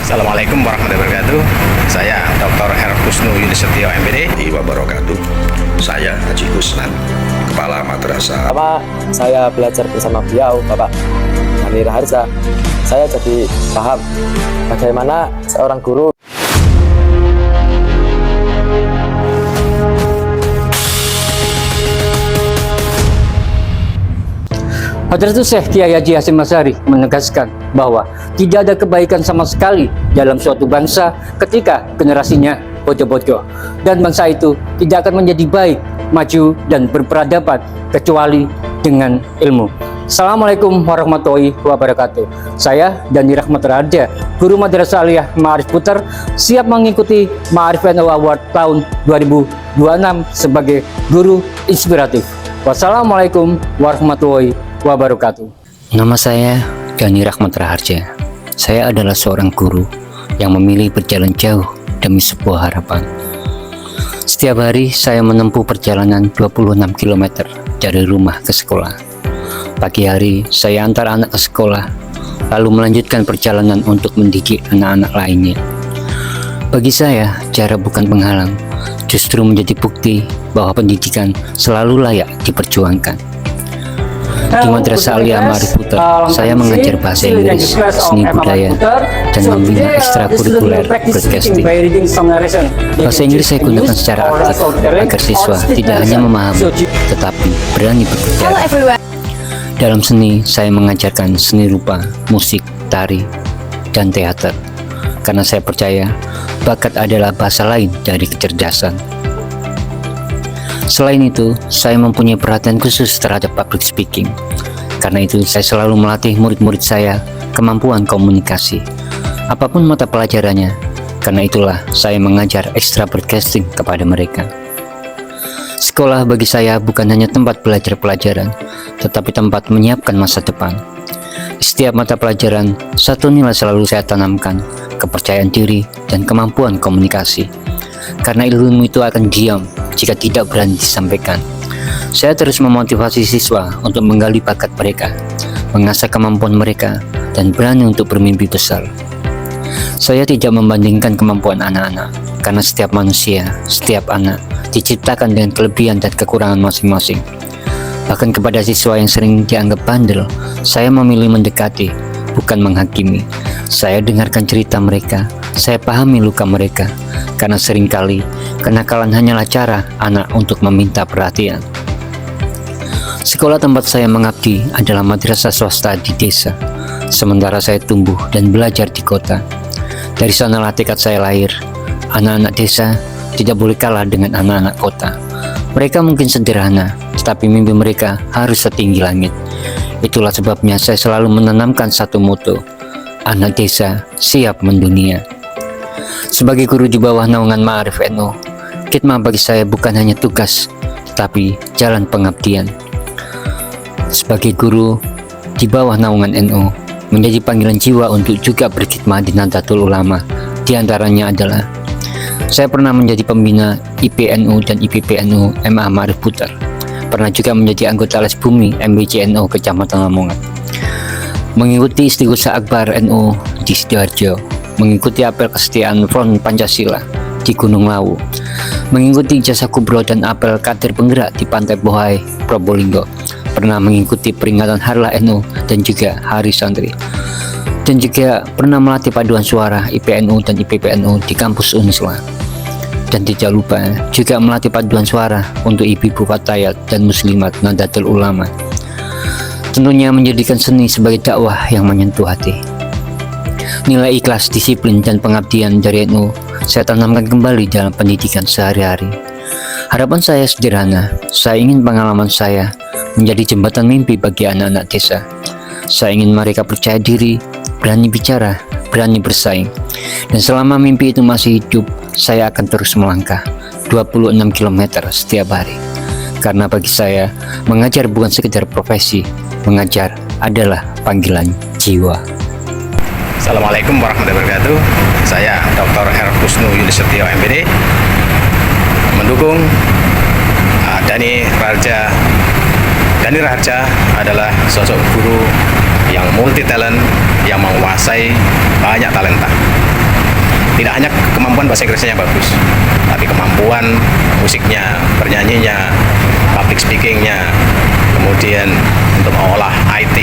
Assalamualaikum warahmatullahi wabarakatuh. Saya Dr. R. Kusnu Yudhisetio MPD. Wabarakatuh. Saya Haji Kusnan, Kepala Madrasah. Pertama, saya belajar bersama beliau, Bapak Dhani Raharja. Saya jadi paham bagaimana seorang guru. Hadratus Syekh Kiai Haji Hasyim Asy'ari menegaskan bahwa tidak ada kebaikan sama sekali dalam suatu bangsa ketika generasinya bodoh-bodoh, dan bangsa itu tidak akan menjadi baik, maju, dan berperadaban kecuali dengan ilmu. Assalamualaikum warahmatullahi wabarakatuh. Saya Dhani Rahmat Raharja, Guru Madrasah Aliyah Ma'arif Puter, siap mengikuti Ma'arif NU Award tahun 2026 sebagai guru inspiratif. Wassalamualaikum warahmatullahi wabarakatuh. Nama saya Dhani Rahmat Raharja. Saya adalah seorang guru yang memilih berjalan jauh demi sebuah harapan. Setiap hari saya menempuh perjalanan 26 km dari rumah ke sekolah. Pagi hari saya antar anak ke sekolah, lalu melanjutkan perjalanan untuk mendidik anak-anak lainnya. Bagi saya, jarak bukan penghalang, justru menjadi bukti bahwa pendidikan selalu layak diperjuangkan. Di Madrasah Aliyah Ma'arif Puter, saya mengajar bahasa Inggris, seni budaya, dan membina ekstrakurikuler broadcasting. Bahasa Inggris saya gunakan secara aktif agar siswa tidak hanya memahami, tetapi berani berbicara. Dalam seni, saya mengajarkan seni rupa, musik, tari, dan teater, karena saya percaya bakat adalah bahasa lain dari kecerdasan. Selain itu, saya mempunyai perhatian khusus terhadap public speaking. Karena itu, saya selalu melatih murid-murid saya kemampuan komunikasi, apapun mata pelajarannya. Karena itulah, saya mengajar ekstra broadcasting kepada mereka. Sekolah bagi saya bukan hanya tempat belajar pelajaran, tetapi tempat menyiapkan masa depan. Di setiap mata pelajaran, satu nilai selalu saya tanamkan, kepercayaan diri dan kemampuan komunikasi. Karena ilmu itu akan diam jika tidak berani disampaikan. Saya terus memotivasi siswa untuk menggali bakat mereka, mengasah kemampuan mereka, dan berani untuk bermimpi besar. Saya tidak membandingkan kemampuan anak-anak, karena setiap manusia, setiap anak, diciptakan dengan kelebihan dan kekurangan masing-masing. Bahkan kepada siswa yang sering dianggap bandel, saya memilih mendekati, bukan menghakimi. Saya dengarkan cerita mereka, saya pahami luka mereka, karena seringkali kenakalan hanyalah cara anak untuk meminta perhatian. Sekolah tempat saya mengabdi adalah madrasah swasta di desa, sementara saya tumbuh dan belajar di kota. Dari sanalah tekad saya lahir. Anak-anak desa tidak boleh kalah dengan anak-anak kota. Mereka mungkin sederhana, tetapi mimpi mereka harus setinggi langit. Itulah sebabnya saya selalu menanamkan satu moto: anak desa siap mendunia. Sebagai guru di bawah naungan Ma'arif NU, khidmah bagi saya bukan hanya tugas, tetapi jalan pengabdian. Sebagai guru di bawah naungan NU, menjadi panggilan jiwa untuk juga berkhidmah di Nahdlatul Ulama. Di antaranya adalah saya pernah menjadi pembina IPNU dan IPPNU MA Ma'arif Puter. Pernah juga menjadi anggota les bumi MBCNU Kecamatan Lamongan. Mengikuti Istighosa Akbar NU di Sidoarjo. Mengikuti apel kesetiaan Front Pancasila di Gunung Lawu. Mengikuti ijazah kubro dan apel kader penggerak di Pantai Bohai, Probolinggo. Pernah mengikuti peringatan Harlah NU dan juga Hari Santri. Dan juga pernah melatih paduan suara IPNU dan IPPNU di kampus Unisla. Dan tidak lupa juga melatih paduan suara untuk ibu-ibu fatayat dan muslimat Nahdlatul Ulama. Tentunya menjadikan seni sebagai dakwah yang menyentuh hati. Nilai ikhlas, disiplin, dan pengabdian dari NU saya tanamkan kembali dalam pendidikan sehari-hari. Harapan saya sederhana, saya ingin pengalaman saya menjadi jembatan mimpi bagi anak-anak desa. Saya ingin mereka percaya diri, berani bicara, berani bersaing. Dan selama mimpi itu masih hidup, saya akan terus melangkah 26 km setiap hari. Karena bagi saya, mengajar bukan sekedar profesi, mengajar adalah panggilan jiwa. Assalamualaikum warahmatullahi wabarakatuh. Saya Dr. R. Kusnu Yudhisetio MPD, mendukung Dhani Raharja. Dhani Raharja adalah sosok guru yang multi talent, yang menguasai banyak talenta. Tidak hanya kemampuan bahasa Inggrisnya yang bagus, tapi kemampuan musiknya, bernyanyinya, public speakingnya, kemudian untuk mengolah IT,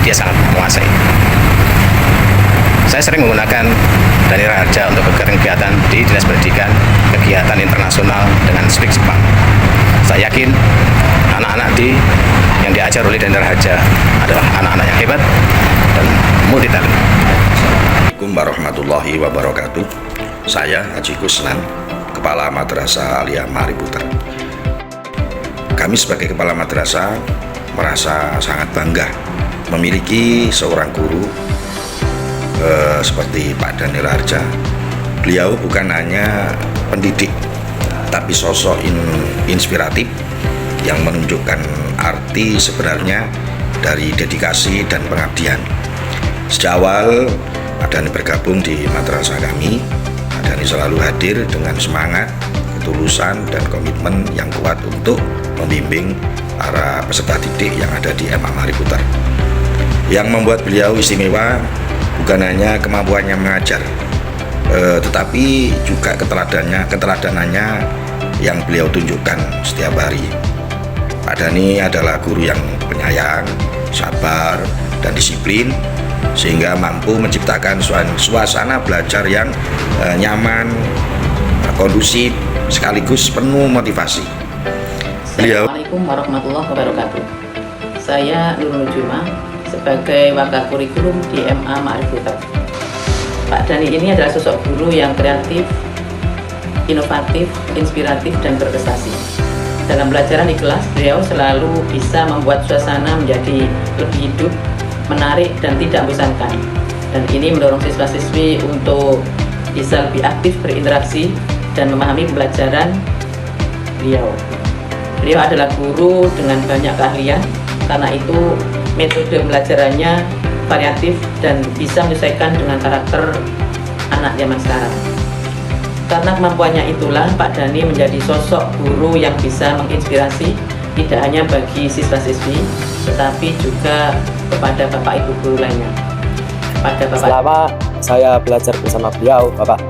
dia sangat menguasai. Saya sering menggunakan Dhani Raharja untuk kegiatan di Dinas Pendidikan, kegiatan internasional dengan Speak Jepang. Saya yakin anak-anak yang diajar oleh Dhani Raharja adalah anak-anak yang hebat dan multi talent. Assalamualaikum warahmatullahi wabarakatuh. Saya Haji Kusnan, Kepala Madrasah Aliyah Mariputra. Kami sebagai Kepala Madrasah merasa sangat bangga memiliki seorang guru seperti Pak Dhani Raharja. Beliau bukan hanya pendidik, tapi sosok inspiratif yang menunjukkan arti sebenarnya dari dedikasi dan pengabdian. Sejak awal Pak Dhani bergabung di madrasah kami, Pak Dhani selalu hadir dengan semangat, ketulusan, dan komitmen yang kuat untuk membimbing para peserta didik yang ada di MA Mariputra. Yang membuat beliau istimewa bukan hanya kemampuannya mengajar, tetapi juga keteladanannya yang beliau tunjukkan setiap hari. Pak Dhani adalah guru yang penyayang, sabar, dan disiplin, sehingga mampu menciptakan suasana belajar yang nyaman, kondusif, sekaligus penuh motivasi. Assalamualaikum warahmatullahi wabarakatuh. Saya Nurul Juma sebagai wakil kurikulum di MA Mariputra. Pak Dhani ini adalah sosok guru yang kreatif, inovatif, inspiratif, dan berprestasi. Dalam pelajaran di kelas, beliau selalu bisa membuat suasana menjadi lebih hidup, menarik, dan tidak membosankan. Dan ini mendorong siswa-siswi untuk bisa lebih aktif berinteraksi dan memahami pembelajaran beliau. Beliau adalah guru dengan banyak keahlian, karena itu metode pembelajarannya variatif dan bisa menyesuaikan dengan karakter anak zaman sekarang. Karena kemampuannya itulah Pak Dhani menjadi sosok guru yang bisa menginspirasi tidak hanya bagi siswa-siswi, tetapi juga kepada Bapak Ibu guru lainnya. Selama saya belajar bersama beliau, Bapak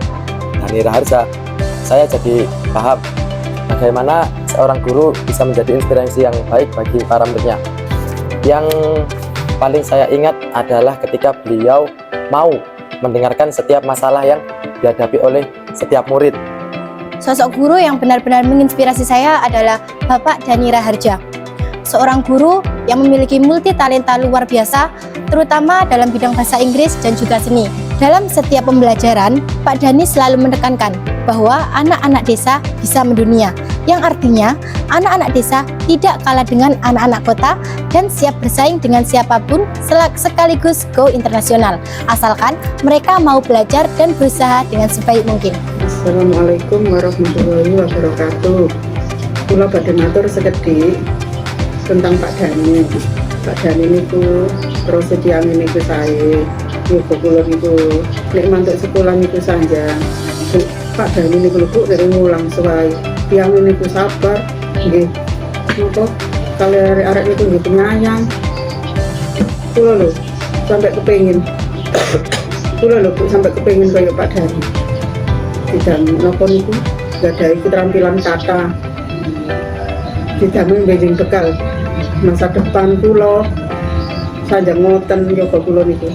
Dhani Raharja, saya jadi paham bagaimana seorang guru bisa menjadi inspirasi yang baik bagi para muridnya. Yang paling saya ingat adalah ketika beliau mau mendengarkan setiap masalah yang dihadapi oleh setiap murid. Sosok guru yang benar-benar menginspirasi saya adalah Bapak Dhani Raharja. Seorang guru yang memiliki multi talenta luar biasa, terutama dalam bidang bahasa Inggris dan juga seni. Dalam setiap pembelajaran, Pak Dhani selalu menekankan bahwa anak-anak desa bisa mendunia, yang artinya anak-anak desa tidak kalah dengan anak-anak kota dan siap bersaing dengan siapapun sekaligus go internasional, asalkan mereka mau belajar dan berusaha dengan sebaik mungkin. Assalamualaikum warahmatullahi wabarakatuh. Kula badhe matur sekedhik tentang Pak Dhani. Pak Dhani niku terus sediang niku sae. Yoga kula niku nek mantuk sekolah niku sanjang. Pak Dhani niku lho dari mulang suwai. Tiyang niku sabar nggih. Napa kali arek-arek niku nggih penyayang. Kula lho sampai kepengin. Kula lho sampai kepengin kaya Pak Dhani. Tidak nopo niku gadai keterampilan kata, tidak membenjing bekal masa depan kula sanjang ngoten yoga kula niku.